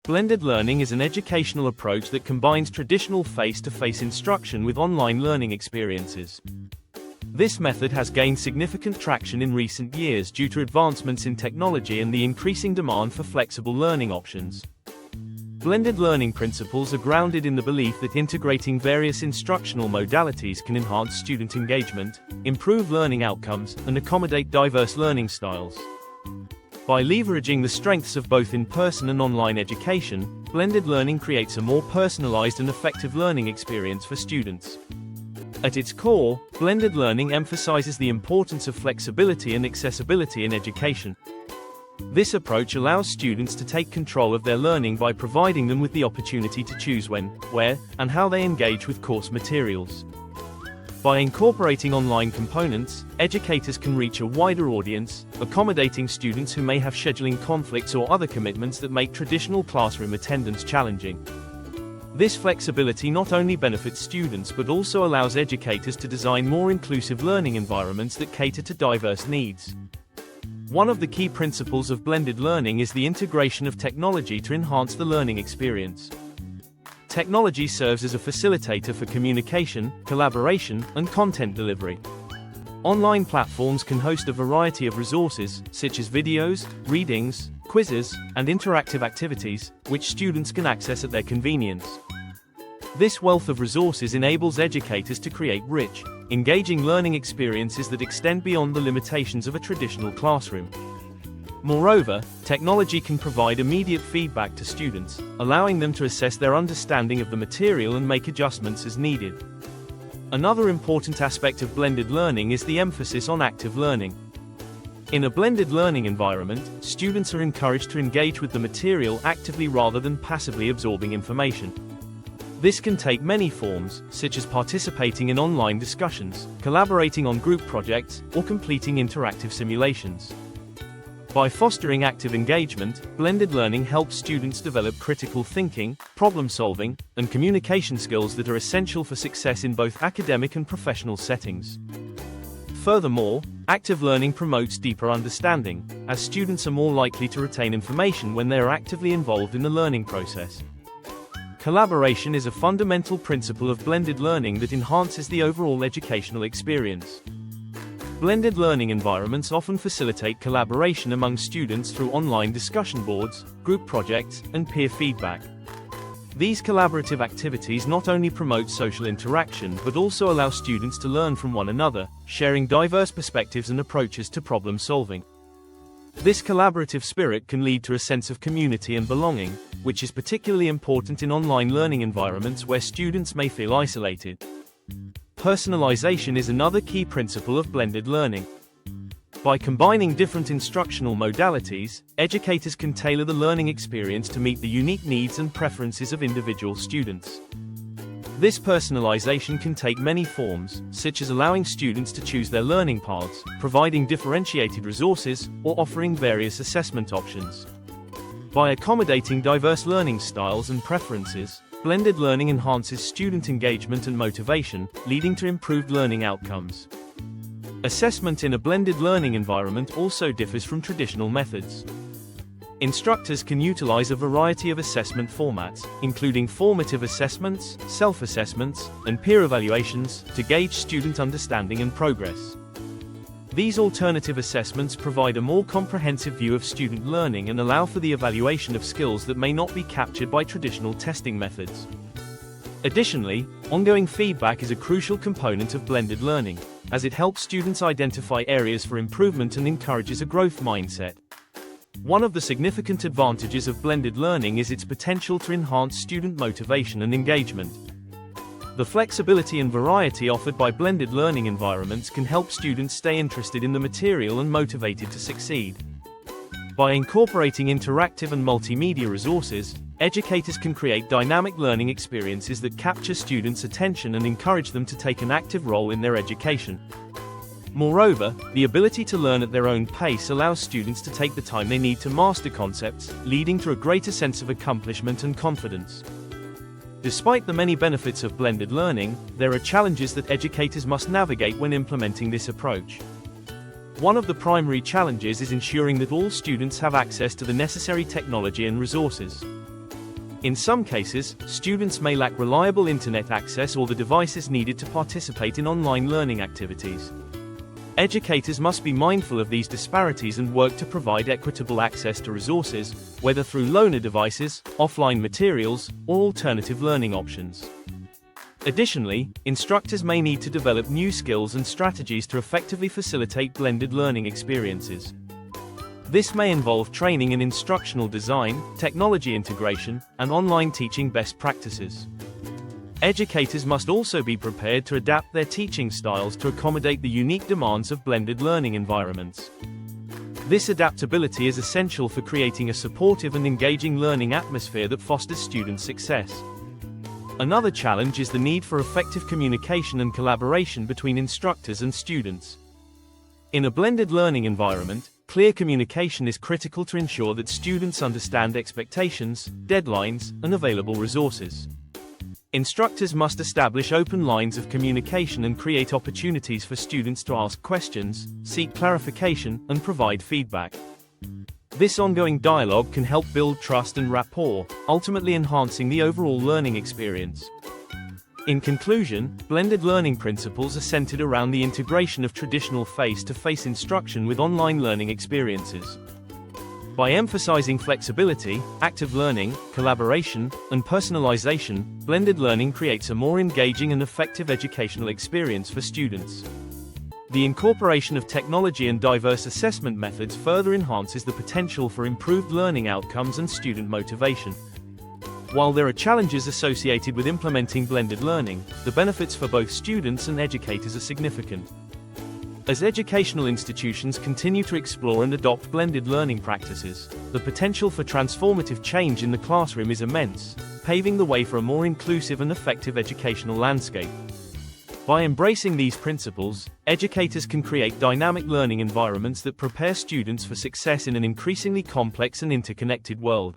Blended learning is an educational approach that combines traditional face-to-face instruction with online learning experiences. This method has gained significant traction in recent years due to advancements in technology and the increasing demand for flexible learning options. Blended learning principles are grounded in the belief that integrating various instructional modalities can enhance student engagement, improve learning outcomes, and accommodate diverse learning styles. By leveraging the strengths of both in-person and online education, blended learning creates a more personalized and effective learning experience for students. At its core, blended learning emphasizes the importance of flexibility and accessibility in education. This approach allows students to take control of their learning by providing them with the opportunity to choose when, where, and how they engage with course materials. By incorporating online components, educators can reach a wider audience, accommodating students who may have scheduling conflicts or other commitments that make traditional classroom attendance challenging. This flexibility not only benefits students but also allows educators to design more inclusive learning environments that cater to diverse needs. One of the key principles of blended learning is the integration of technology to enhance the learning experience. Technology serves as a facilitator for communication, collaboration, and content delivery. Online platforms can host a variety of resources, such as videos, readings, quizzes, and interactive activities, which students can access at their convenience. This wealth of resources enables educators to create rich, engaging learning experiences that extend beyond the limitations of a traditional classroom. Moreover, technology can provide immediate feedback to students, allowing them to assess their understanding of the material and make adjustments as needed. Another important aspect of blended learning is the emphasis on active learning. In a blended learning environment, students are encouraged to engage with the material actively rather than passively absorbing information. This can take many forms, such as participating in online discussions, collaborating on group projects, or completing interactive simulations. By fostering active engagement, blended learning helps students develop critical thinking, problem-solving, and communication skills that are essential for success in both academic and professional settings. Furthermore, active learning promotes deeper understanding, as students are more likely to retain information when they are actively involved in the learning process. Collaboration is a fundamental principle of blended learning that enhances the overall educational experience. Blended learning environments often facilitate collaboration among students through online discussion boards, group projects, and peer feedback. These collaborative activities not only promote social interaction but also allow students to learn from one another, sharing diverse perspectives and approaches to problem solving. This collaborative spirit can lead to a sense of community and belonging, which is particularly important in online learning environments where students may feel isolated. Personalization is another key principle of blended learning. By combining different instructional modalities, educators can tailor the learning experience to meet the unique needs and preferences of individual students. This personalization can take many forms, such as allowing students to choose their learning paths, providing differentiated resources, or offering various assessment options. By accommodating diverse learning styles and preferences, blended learning enhances student engagement and motivation, leading to improved learning outcomes. Assessment in a blended learning environment also differs from traditional methods. Instructors can utilize a variety of assessment formats, including formative assessments, self-assessments, and peer evaluations, to gauge student understanding and progress. These alternative assessments provide a more comprehensive view of student learning and allow for the evaluation of skills that may not be captured by traditional testing methods. Additionally, ongoing feedback is a crucial component of blended learning, as it helps students identify areas for improvement and encourages a growth mindset. One of the significant advantages of blended learning is its potential to enhance student motivation and engagement. The flexibility and variety offered by blended learning environments can help students stay interested in the material and motivated to succeed. By incorporating interactive and multimedia resources, educators can create dynamic learning experiences that capture students' attention and encourage them to take an active role in their education. Moreover, the ability to learn at their own pace allows students to take the time they need to master concepts, leading to a greater sense of accomplishment and confidence. Despite the many benefits of blended learning, there are challenges that educators must navigate when implementing this approach. One of the primary challenges is ensuring that all students have access to the necessary technology and resources. In some cases, students may lack reliable internet access or the devices needed to participate in online learning activities. Educators must be mindful of these disparities and work to provide equitable access to resources, whether through loaner devices, offline materials, or alternative learning options. Additionally, instructors may need to develop new skills and strategies to effectively facilitate blended learning experiences. This may involve training in instructional design, technology integration, and online teaching best practices. Educators must also be prepared to adapt their teaching styles to accommodate the unique demands of blended learning environments. This adaptability is essential for creating a supportive and engaging learning atmosphere that fosters student success. Another challenge is the need for effective communication and collaboration between instructors and students. In a blended learning environment, clear communication is critical to ensure that students understand expectations, deadlines, and available resources. Instructors must establish open lines of communication and create opportunities for students to ask questions, seek clarification, and provide feedback. This ongoing dialogue can help build trust and rapport, ultimately enhancing the overall learning experience. In conclusion, blended learning principles are centered around the integration of traditional face-to-face instruction with online learning experiences. By emphasizing flexibility, active learning, collaboration, and personalization, blended learning creates a more engaging and effective educational experience for students. The incorporation of technology and diverse assessment methods further enhances the potential for improved learning outcomes and student motivation. While there are challenges associated with implementing blended learning, the benefits for both students and educators are significant. As educational institutions continue to explore and adopt blended learning practices, the potential for transformative change in the classroom is immense, paving the way for a more inclusive and effective educational landscape. By embracing these principles, educators can create dynamic learning environments that prepare students for success in an increasingly complex and interconnected world.